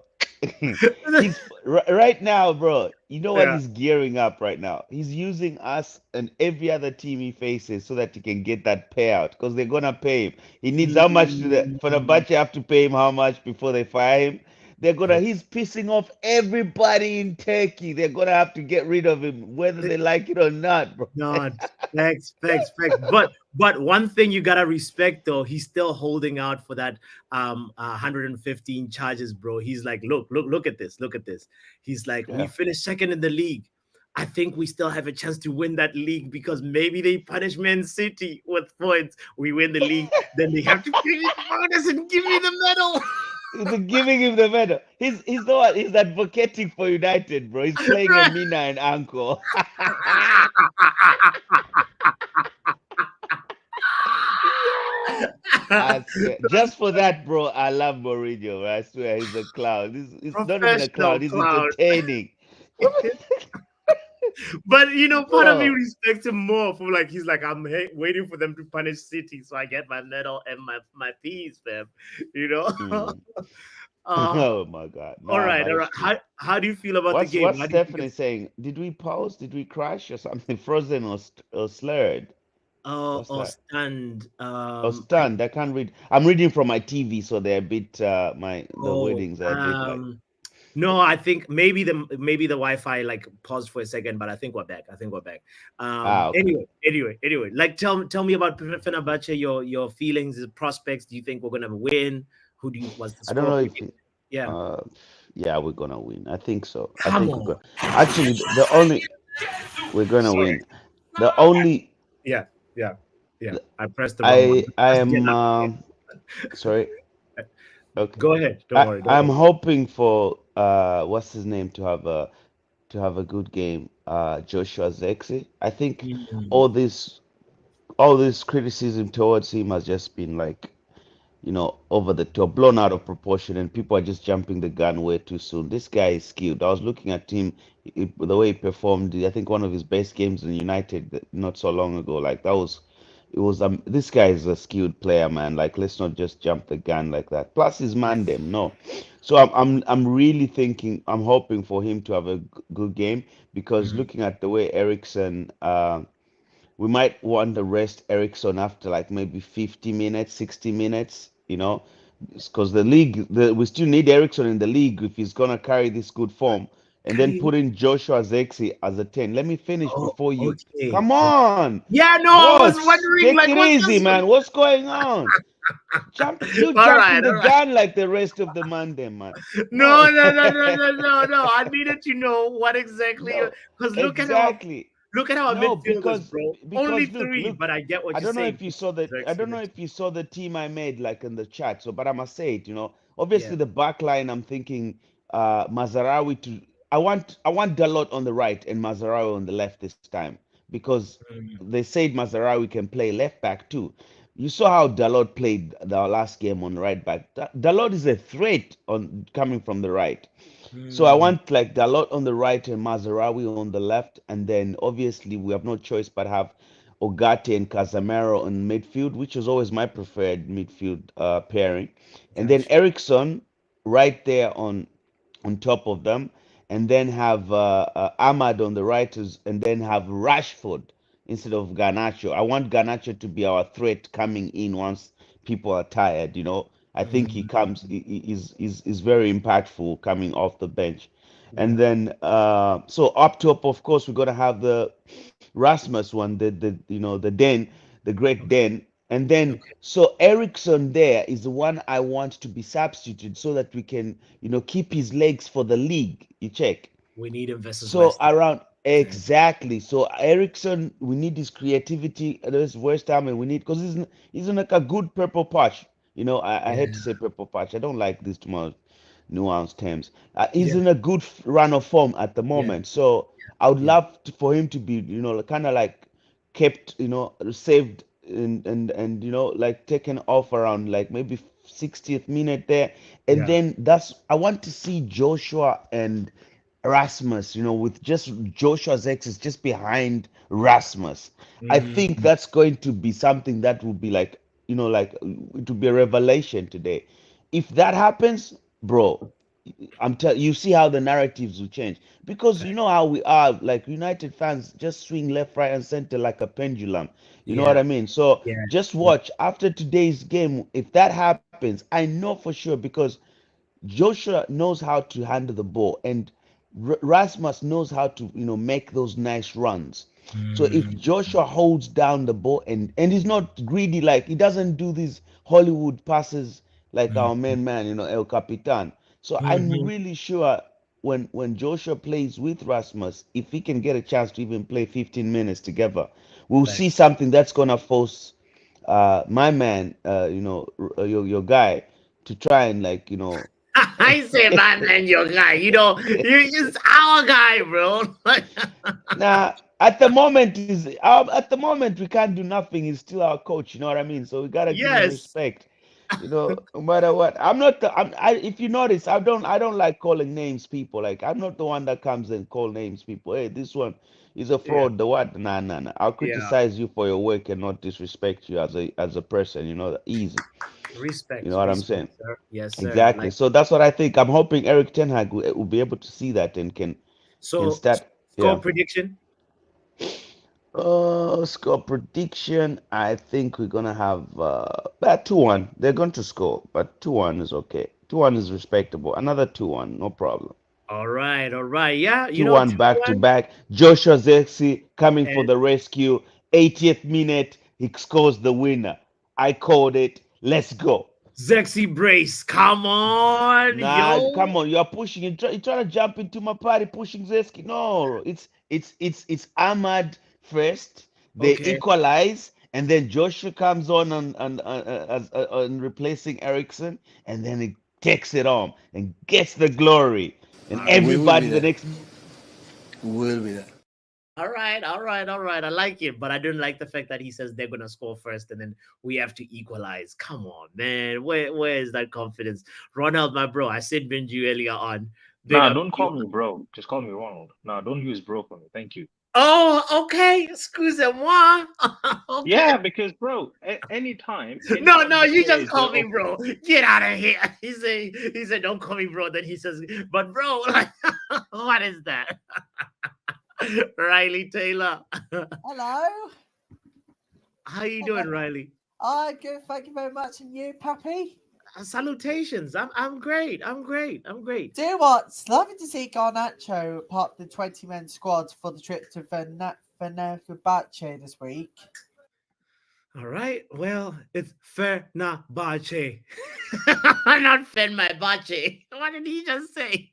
right now, bro. You know what Yeah. he's gearing up right now? He's using us and every other team he faces so that he can get that payout because they're gonna pay him. He needs how much to the Mm. Fenerbahçe have to pay him how much before they fire him? Okay. He's pissing off everybody in Turkey. They're gonna have to get rid of him, whether they like it or not, bro. God, facts, facts, facts. But one thing you gotta respect though, he's still holding out for that 115 charges, bro. He's like, look at this, look at this. He's like, we Yeah. finished second in the league. I think we still have a chance to win that league because maybe they punish Man City with points. We win the league, then they have to give me the bonus and give me the medal. He's giving him the medal. He's the one. He's advocating for United, bro. He's playing a Mina and Uncle. I swear, just for that, bro. I love Mourinho. I swear, he's a clown. He's not even a Professional clown. He's clown. entertaining. But part of me Bro. respects him more for like he's like I'm waiting for them to punish City so I get my medal and my peas, fam. You know. Mm. uh, Oh my God. all Nah, right, but all it's right. true. How do you feel about the game? What's How do you think Stephanie it's saying? Did we pause? Did we crash or something? Frozen or slurred? What's or that? stand? Or I stunned. I can't read. I'm reading from my TV, so they're a bit the oh wordings are a bit like no, I think maybe the Wi-Fi like paused for a second, but I think we're back. I think we're back. okay. Anyway. Like tell me about Fenerbahce, your feelings, the prospects. Do you think we're gonna win? Who do you what's the I don't score know if prediction? Yeah. uh yeah, we're gonna win. I think so. I Come think we're on. gonna actually the only we're gonna Sorry. win. The only Yeah, yeah, yeah. I pressed the wrong one. I Just get am up. sorry. Okay. Go ahead. Don't worry. Don't I'm worry. hoping for what's his name to have a good game. Joshua Zexi. I think Mm, all this all this criticism towards him has just been like over the top, blown out of proportion, and people are just jumping the gun way too soon. This guy is skilled. I was looking at him, the way he performed. I think one of his best games in United not so long ago. Like it was. This guy is a skilled player, man. Like let's not just jump the gun like that. Plus, his yeah. man them no. So I'm really thinking. I'm hoping for him to have a good game because Mm, looking at the way Ericsson. We might want to rest Ericsson after like maybe 50 minutes, 60 minutes, because we still need Ericsson in the league if he's gonna carry this good form, and then Carry. put in Joshua Zexi as a 10. Let me finish Oh, before you. okay. Come Okay. on, Yeah, no, I was boss, wondering, take like, it what's easy, this one? man. What's going on? You All right, jumping all the right. gun like the rest of the Monday, man. No, No, no, no, no, no, no, no. I needed to know what exactly no, because exactly. look at our No, midfielders, bro. Only three, look, but I get what I you're don't know saying. if you saw that. I don't know Excellent. if you saw the team I made like in the chat. So, but I must say it. Yeah. Obviously the back line. I'm thinking Mazarawi to. I want Dalot on the right and Mazarawi on the left this time because Mm, they said Mazarawi can play left back too. You saw how Dalot played the last game on right back. Dalot is a threat on coming from the right. So I mm, want like Dalot on the right and Mazarawi on the left, and then obviously we have no choice but have Ogate and Casemiro in midfield, which is always my preferred midfield pairing, and then gotcha. Ericsson right there on top of them, and then have Ahmad on the right, and then have Rashford instead of Garnacho. I want Garnacho to be our threat coming in once people are tired. I think he Mm, comes is very impactful coming off the bench, yeah. and then so up top, of course, we're gonna have the Rasmus one, the Den, the great Okay. Den, and then Okay. so Ericsson there is the one I want to be substituted so that we can keep his legs for the league. You check. We need him versus So West around Ham. exactly. So Ericsson, we need his creativity. There's West Ham, and we need because he's in like a good purple patch. I hate Yeah. to say purple patch. I don't like this too much nuanced terms. He's Yeah. in a good run of form at the Yeah. moment. So I would Yeah. love for him to be, kind of like kept, saved and like taken off around like maybe 60th minute there. And Yeah. then I want to see Joshua and Rasmus, with just Joshua's exes just behind Rasmus. I think Mm, that's going to be something that will be like, it will be a revelation today. If that happens, bro, you see how the narratives will change, because you know how we are, like United fans just swing left, right, and center like a pendulum. You know what yeah. I mean? So Yeah. just Yeah. watch after today's game. If that happens, I know for sure, because Joshua knows how to handle the ball, and Rasmus knows how to, make those nice runs. So if Mm, Joshua holds down the ball, and he's not greedy, like he doesn't do these Hollywood passes like mm, our main man, El Capitan. So I'm mhm. really sure when Joshua plays with Rasmus, if he can get a chance to even play 15 minutes together, we'll Fact. see something that's gonna force my man, your guy, to try and, like, I say, man, your guy. You're just our guy, bro. Nah, at the moment we can't do nothing. He's still our coach. You know what I mean? So we gotta give him Yes. respect. No matter what. I'm not the. If you notice, I don't like calling names people. Like, I'm not the one that comes and call names people. Hey, this one is a Yeah. fraud. The what? Nah, nah, nah. I'll Yeah. criticize you for your work and not disrespect you as a person. Easy. You know Respect. what I'm Respect, saying? sir. Yes, sir. Exactly. So that's what I think. I'm hoping Eric Ten Hag will be able to see that and can So, start. score Yeah. prediction. Score prediction. I think we're gonna have about 2-1. They're going to score, but 2-1 is okay. 2-1 is respectable. Another 2-1, no problem. All right. All right. Yeah. 2-1 back to 2-1. back. Joshua Zexi coming for And the rescue. 80th minute, he scores the winner. I called it. Let's go. Zexy Brace. Come on, Nah, yo. come on. You're pushing. You're trying to jump into my party, pushing Zeski. No, it's Ahmad first. They Okay. equalize, and then Joshua comes on and replacing Ericsson, and then he takes it on and gets the glory, and We will be everybody the there. next. We will be there. All right, all right, all right. I like it, but I don't like the fact that he says they're gonna score first and then we have to equalize. Come on, man. Where is that confidence? Ronald, my bro, I said Benji earlier on. Big Nah, up don't you. call me bro. Just call me Ronald. Nah, don't use bro for me. Thank you. Oh, okay. Excusez-moi. Okay. Yeah, because bro, anytime No, anytime no, he you just says call me bro. Get out of here. He said, don't call me bro. Then he says, but bro, like, what is that? Riley Taylor. Hello. How you doing, Riley? I'm good. Thank you very much. And you, Pappy? Salutations. I'm great. I'm great. I'm great. Do you know what? It's lovely to see Garnacho part of the 20-man squad for the trip to Fenerbahçe this week. All right. Well, it's Fenerbahçe. Not Fenerbahçe. What did he just say?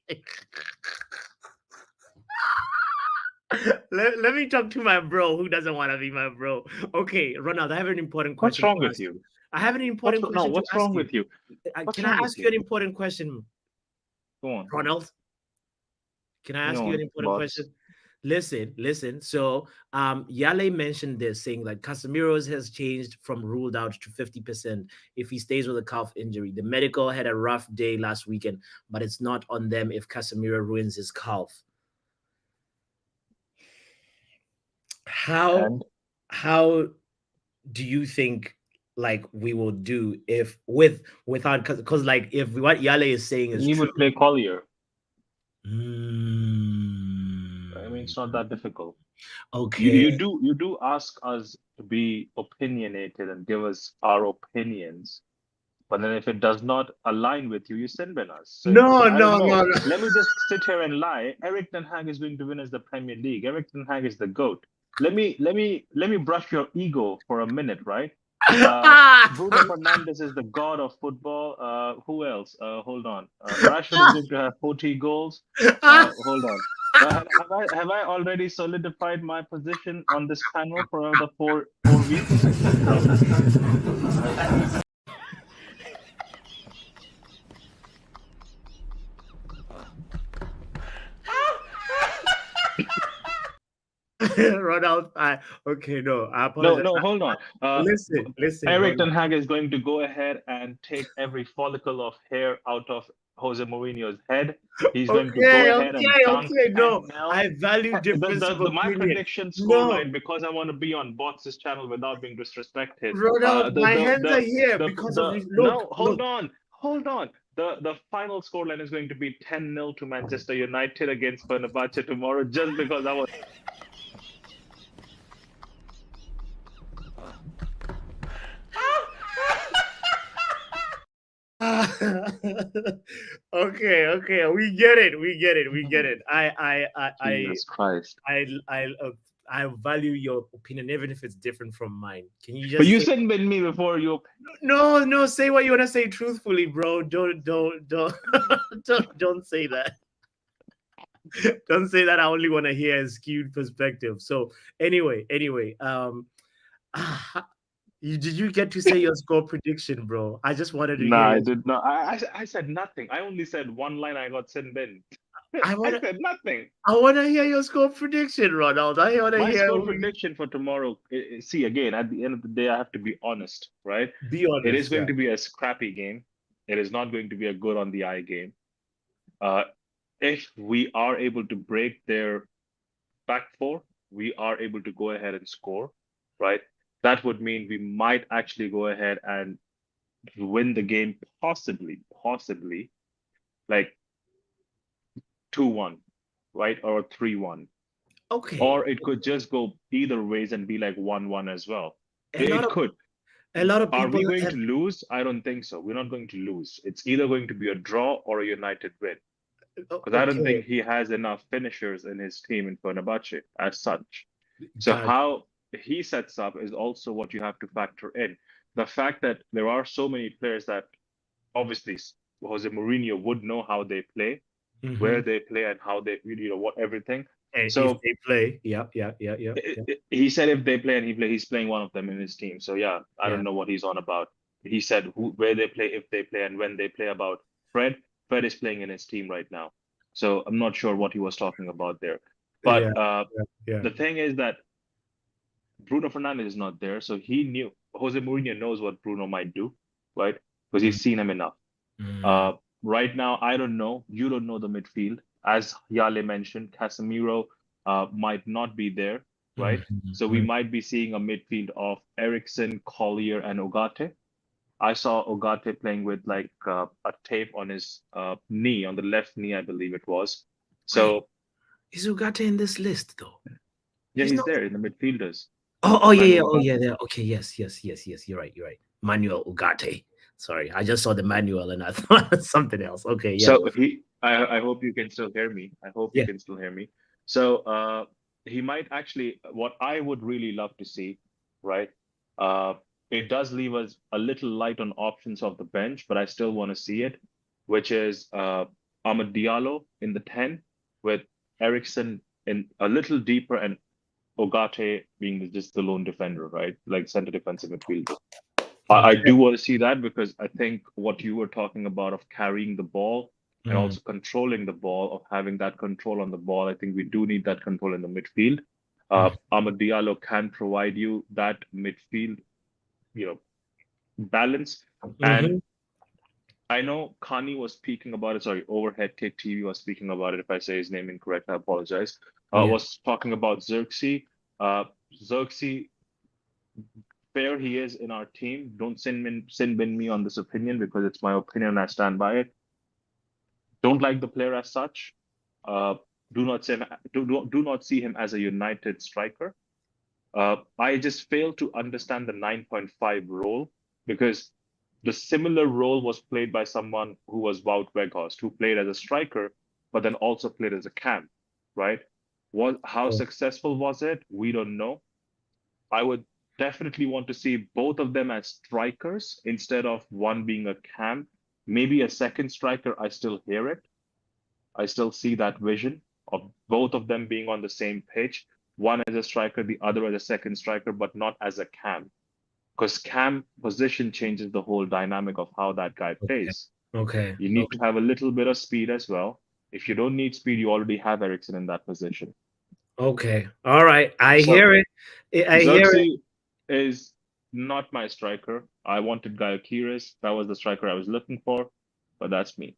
let me talk to my bro who doesn't want to be my bro. Okay, Ronald, I have an important what's question wrong to with ask. you? I have an important question to What's ask wrong you. with you? What's Can I wrong with ask you an you? important question, Go on. Ronald? Can I ask Go you an on, important boss. question? Listen. So, Yale mentioned this, saying like Casemiro's has changed from ruled out to 50% if he stays with a calf injury. The medical had a rough day last weekend, but it's not on them if Casemiro ruins his calf. How And how do you think like we will do if without because like if what Yale is saying is he true? would play Collier. I mean, Mm, it's not that difficult. You okay. you do ask us to be opinionated and give us our opinions, but then if it does not align with you, you sin bin us. So No, I don't no, know. no, no. Let me just sit here and lie. Eric Ten Hag is going to win as the Premier League. Eric Ten Hag is the GOAT. Let me brush your ego for a minute, right? Bruno Fernandes is the god of football. Who else? Hold on. Rashford is going to have 40 goals. Hold on. Have I already solidified my position on this panel for the four weeks? Ronald, okay, no, I apologize. No, hold on. Listen, Eric Ronald. Ten Hag is going to go ahead and take every follicle of hair out of Jose Mourinho's head. He's going to go Okay, ahead and okay, dunk okay. No, 10 nil. I value difference of My opinion. prediction No, scoreline, because I want to be on Bots's channel without being disrespected. Ronald, my hands are here because of No, look. hold on. The final scoreline is going to be 10-0 to Manchester United against Fenerbahçe tomorrow, just because I was. Okay, we get it. Jesus Christ. I value your opinion even if it's different from mine. Can you just But you say, said with me before you. no, say what you want to say truthfully, bro. Don't don't say that. Don't say that. I only want to hear a skewed perspective. So anyway, did you get to say your score prediction, bro? I just wanted to hear Nah, I your. did not. I said nothing. I only said one line. I got sent in. I I want said nothing. to hear your score prediction, Ronald. I want to My hear. score prediction for tomorrow. See, again, at the end of the day, I have to be honest, right? Be It is honest, going yeah. to be a scrappy game. It is not going to be a good on the eye game. If we are able to break their back four, we are able to go ahead and score, right? That would mean we might actually go ahead and win the game, possibly, like 2-1, right? Or 3-1. Okay. Or it could just go either ways and be like 1-1 as well. It could. A lot of Are people we going have, to lose? I don't think so. We're not going to lose. It's either going to be a draw or a United win. Because I don't okay. think he has enough finishers in his team in Fenerbahçe as such. So Got it. how he sets up is also what you have to factor in. The fact that there are so many players that obviously Jose Mourinho would know how they play, where they play, and how they what everything. And So if they play, yeah. he said if they play and he's playing one of them in his team. So yeah, I Yeah. don't know what he's on about. He said where they play, if they play, and when they play. About Fred. Fred is playing in his team right now, so I'm not sure what he was talking about there. But Yeah. the thing is that Bruno Fernandes is not there, so he knew. Jose Mourinho knows what Bruno might do, right? Because he's seen him enough. Right now, I don't know. You don't know the midfield. As Yale mentioned, Casemiro might not be there, right? So we might be seeing a midfield of Ericsson, Collier, and Ogate. I saw Ogate playing with like a tape on his knee, on the left knee, I believe it was. So Is Ugarte in this list though? yeah, He's he's not- there in the midfielders. Oh yeah. Manuel Oh Ugarte. yeah. There. Okay. Yes. You're right. Manuel Ugarte. Sorry, I just saw the manual and I thought something else. Okay. Yeah. So I hope you can still hear me. I hope Yeah. you can still hear me. So he might actually, what I would really love to see, right? It does leave us a little light on options of the bench, but I still want to see it, which is Amad Diallo in the 10 with Ericsson in a little deeper and Ogate being just the lone defender, right? Like center defensive midfielder. I do want to see that because I think what you were talking about of carrying the ball and also controlling the ball, of having that control on the ball, I think we do need that control in the midfield. Amad Diallo can provide you that midfield, balance. And I know Khani was speaking about it. Sorry, Overhead Kick TV was speaking about it. If I say his name incorrect, I apologize. Was talking about Xerxes. Xerxes, fair he is in our team. Don't sin bin me on this opinion because it's my opinion. I stand by it. Don't like the player as such. Do not see him as a United striker. I just fail to understand the 9.5 role because the similar role was played by someone who was Wout Weghorst, who played as a striker, but then also played as a cam, right? How successful was it? We don't know. I would definitely want to see both of them as strikers instead of one being a cam. Maybe a second striker, I still hear it. I still see that vision of both of them being on the same pitch. One as a striker, the other as a second striker, but not as a cam. Because cam position changes the whole dynamic of how that guy plays. Okay. You need to have a little bit of speed as well. If you don't need speed, you already have Ericsson in that position. Okay. All right. I So hear it. I hear it. Xerxes is not my striker. I wanted Gaio Kiris. That was the striker I was looking for, but that's me.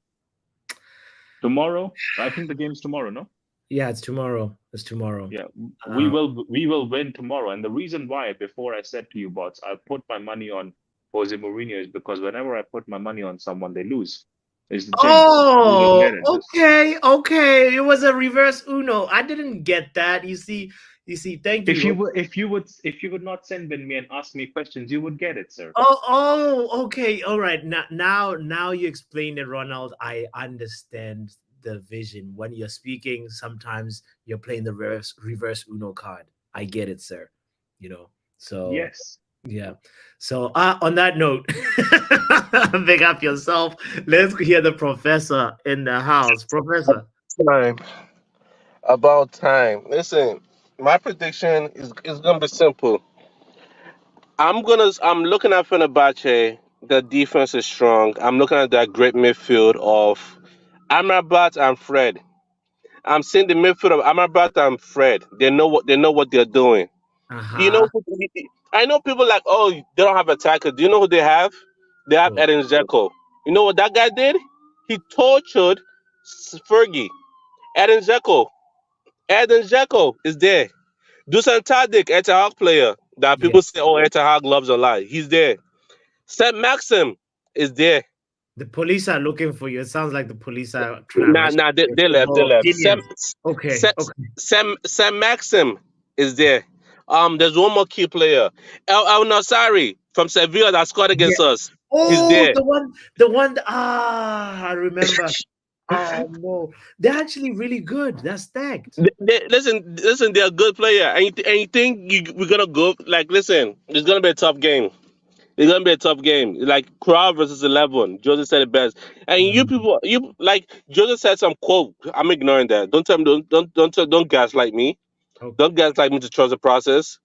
Tomorrow, I think the game's tomorrow, no? Yeah, it's tomorrow. It's tomorrow. Yeah, Uh, we will win tomorrow. And the reason why, before I said to you, bots, I put my money on Jose Mourinho is because whenever I put my money on someone, they lose. It's the jinx. You didn't Oh, get it. okay, okay. It was a reverse Uno. I didn't get that. You see. Thank If you you. would, if you would not send me and ask me questions, you would get it, sir. Oh, okay. All right. Now you explained it, Ronald. I understand the vision. When you're speaking, sometimes you're playing the reverse Uno card. I get it, sir. You know. So Yes. yeah. So on that note, big up yourself. Let's hear the professor in the house. Professor. Time. About time. Listen, my prediction is gonna be simple. I'm looking at Fenerbahce. The defense is strong. I'm looking at that great midfield of Amrabat and Fred. I'm seeing the midfield of Amrabat and Fred. They know what they're doing. You know, Uh-huh. I know people like, oh, they don't have attacker. Do you know who they have? They have Cool. Edin Dzeko. You know what that guy did? He tortured Fergie. Edin Dzeko. Edin Dzeko is there. Dusan Tadic, Etihad player that Yeah. people say, oh, Etihad loves a lot. He's there. Saint Maxim is there. The police are looking for you. It sounds like the police are trying to Nah, arrest nah, you. they left. They Football left. opinions. Okay. Okay. Sam Maxim is there. There's one more key player. El Nasari from Sevilla that scored Yeah. against us. He's Oh, there. the one. I remember. Oh no, they're actually really good. They're stacked. Listen, they're a good player. And you think we're gonna go like listen, it's gonna be a tough game. It's gonna be a tough game. Like crowd versus 11. Joseph said it best. And you Mhm. people, you like Joseph said some quote. I'm ignoring that. Don't tell me. Don't gaslight me. Okay. Don't gaslight me to trust the process.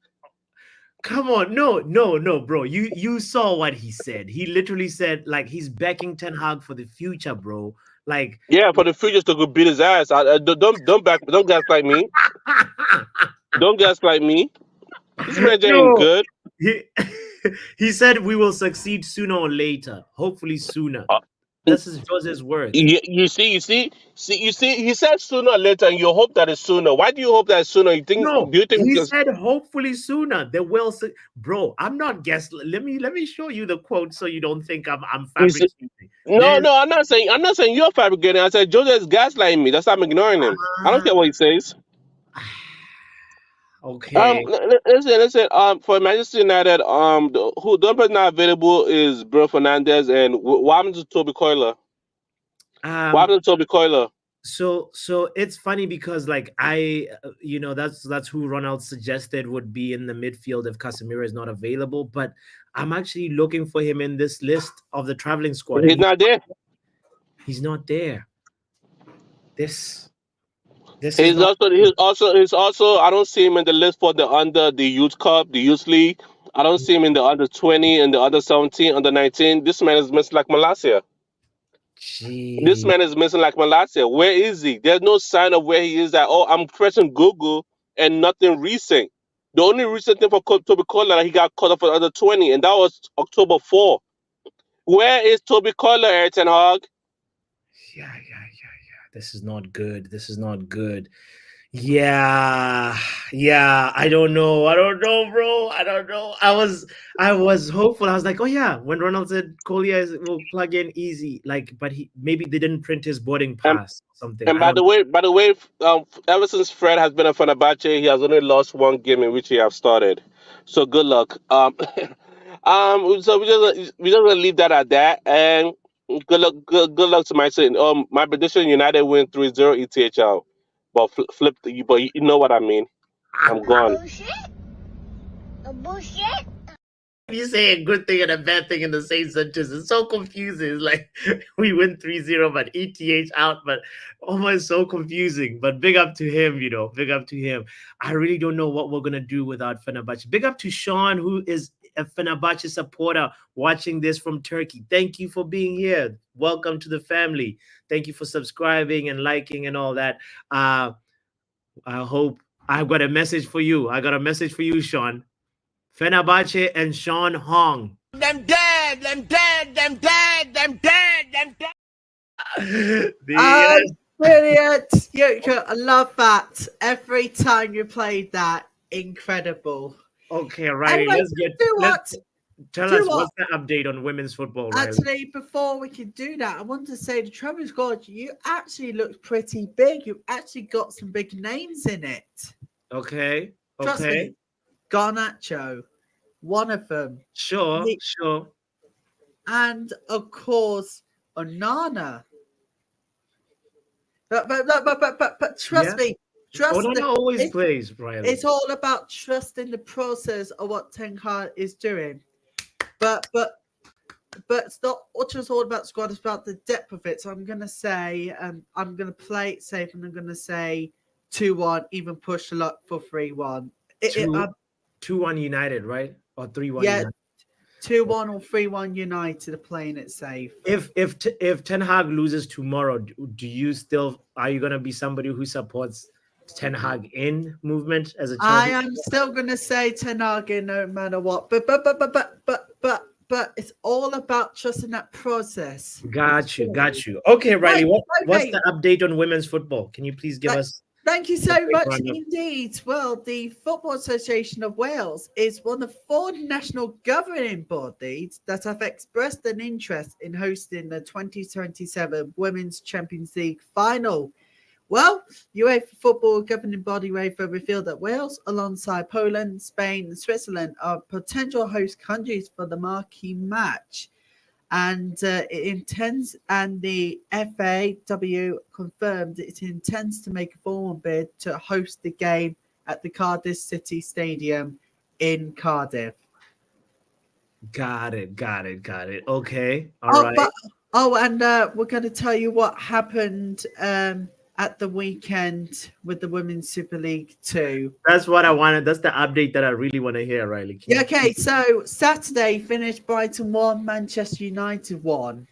Come on, no, bro. You saw what he said. He literally said like he's backing Ten Hag for the future, bro. Like, Yeah, for the futures to go beat his ass. Don't gaslight me. Don't gaslight me. This manager ain't no, good. he he said we will succeed sooner or later. Hopefully sooner. Uh, This is Jose's words. you see. He said sooner or later, and you hope that it's sooner. Why do you hope that it's sooner? No, Do you think he because said hopefully sooner. They will bro. I'm not guess. Let me show you the quote so you don't think I'm you see, fabricating. no, There's no, I'm not saying you're fabricating. I said Joseph is gaslighting me. That's why I'm ignoring him. I don't care what he says. okay. Listen. For Manchester United, the only person not available is Bruno Fernandez, and what happened to Toby Coyler? What Um happened to Toby Coyler? so it's funny because like that's who Ronald suggested would be in the midfield if Casemiro is not available, but I'm actually looking for him in this list of the traveling squad and He's not there. he's not there. This is He's not also he's also I don't see him in the list for the under the youth cup, the youth league. I don't see him in the under 20 and the under 17, under 19. This man is missing like Malasia. This gee. man is missing like Malasia. Where is he? There's no sign of where he is at. Oh, I'm pressing Google and nothing recent. The only recent thing for Toby Collar, he got caught up for the under 20, and that was October 4. Where is Toby Collar, Ayrton Hog? Yeah. This is not good. This is not good. Yeah, yeah. I don't know. I don't know, bro. I don't know. I was hopeful. I was like, oh yeah. When Ronald said Collier will plug in easy, like, but maybe they didn't print his boarding And pass or something. and I don't. by the way, ever since Fred has been a Fenerbahce, he has only lost one game in which he have started. So good luck. So we just gonna leave that at that, and good luck to my team. My prediction: United win 3-0 ETHL, but flip, but you know what I mean. I'm gone. You say a good thing and a bad thing in the same sentence. It's so confusing. It's like we win 3-0, but ETH out, but almost so confusing. But big up to him, big up to him. I really don't know what we're going to do without Fenerbahce. Big up to Sean, who is a Fenerbahce supporter watching this from Turkey. Thank you for being here. Welcome to the family. Thank you for subscribing and liking and all that. I hope I've got a message for you. I got a message for you, Sean. Fenerbahçe and Sean Hong. Them dead, them dead, them dead, them dead, them dead. Yes. Brilliant. I love that. Every time you played that, incredible. Okay, Riley, Anyway, tell do us what? what's the update on women's football, Riley. Actually, before we can do that, I want to say the Travis God, you actually look pretty big. You actually got some big names in it. Okay. Trust me. Garnacho, one of them. Sure. And of course, Onana. But trust me. Onana always plays, Riley. It's all about trusting the process of what Ten Hag is doing. But it's not just all about squad, it's about the depth of it. So I'm gonna say, I'm gonna play it safe, and I'm gonna say 2-1, even push a lot for 3-1. 2-1 United, right? Or 3-1 yeah, United. 2-1 or 3-1 United are playing it safe. If Ten Hag loses tomorrow, are you gonna be somebody who supports Ten Hag in movement as a Chelsea? I am still gonna say Ten Hag in no matter what. But it's all about trusting that process. Got you. Okay, Riley, what's the update on women's football? Can you please give us? Thank you so much indeed. Well, the Football Association of Wales is one of 4 national governing bodies that have expressed an interest in hosting the 2027 Women's Champions League final. Well, UEFA football governing body UEFA revealed that Wales, alongside Poland, Spain, and Switzerland, are potential host countries for the marquee match. And the FAW confirmed it intends to make a formal bid to host the game at the Cardiff City Stadium in Cardiff. Got it. Okay, all right. And we're going to tell you what happened at the weekend with the Women's Super League 2. That's what I wanted. That's the update that I really want to hear, Riley. Okay, so Saturday finished Brighton 1, Manchester United 1.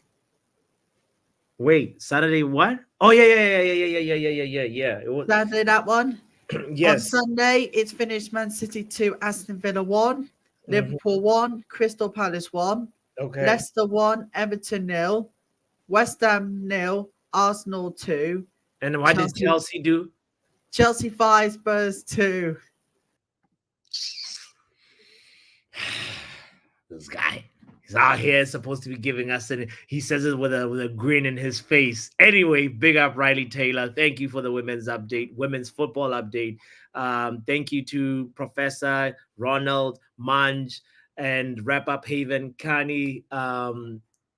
Wait, Saturday what? Oh yeah. It was Saturday that one. yes. On Sunday, it's finished Man City 2, Aston Villa 1, Liverpool 1, Crystal Palace 1, Okay. Leicester 1, Everton 0, West Ham 0, Arsenal 2. And what did Chelsea do? Chelsea 5, Spurs 2. This guy, he's out here supposed to be giving us, and he says it with a grin in his face. Anyway, big up Riley Taylor. Thank you for the women's football update. Thank you to Professor Ronald Manj and Wrap Up Haven, Kani,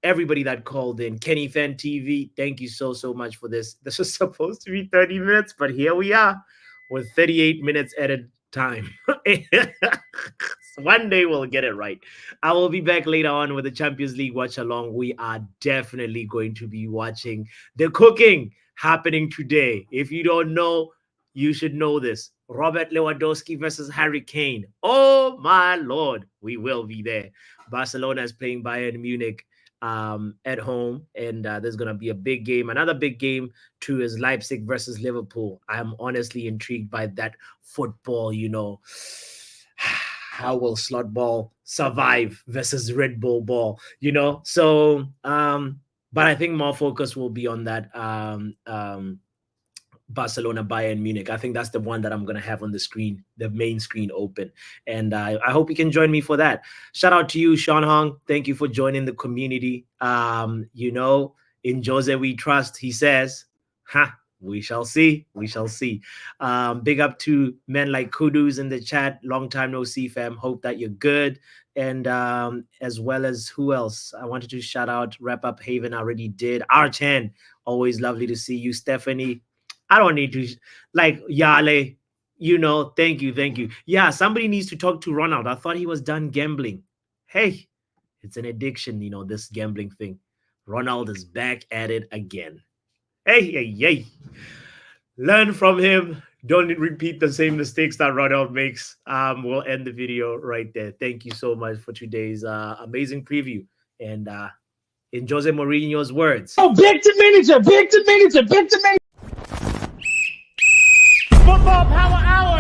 everybody that called in. Kenny Fan TV, thank you so much for this. This was supposed to be 30 minutes, but here we are with 38 minutes edit time. One day we'll get it right. I will be back later on with the Champions League watch along. We are definitely going to be watching the cooking happening today. If you don't know, you should know this. Robert Lewandowski versus Harry Kane. Oh my Lord, we will be there. Barcelona is playing Bayern Munich at home, and there's going to be a big game. Another big game too is Leipzig versus Liverpool. I'm honestly intrigued by that football. How will slot ball survive versus Red Bull ball? So but I think more focus will be on that Barcelona Bayern Munich. I think that's the one that I'm going to have on the screen, the main screen open. And I hope you can join me for that. Shout out to you, Sean Hong. Thank you for joining the community. In Jose we trust, he says. We shall see. Big up to men like Kudus in the chat. Long time no see, fam. Hope that you're good. And as well as who else? I wanted to shout out Wrap Up Haven. I already did. Archan, always lovely to see you. Stephanie, I don't need to, Yale, thank you. Yeah, somebody needs to talk to Ronald. I thought he was done gambling. Hey, it's an addiction, this gambling thing. Ronald is back at it again. Hey. Learn from him. Don't repeat the same mistakes that Ronald makes. We'll end the video right there. Thank you so much for today's amazing preview. And in Jose Mourinho's words. Oh, back to manager. Football Power Hour.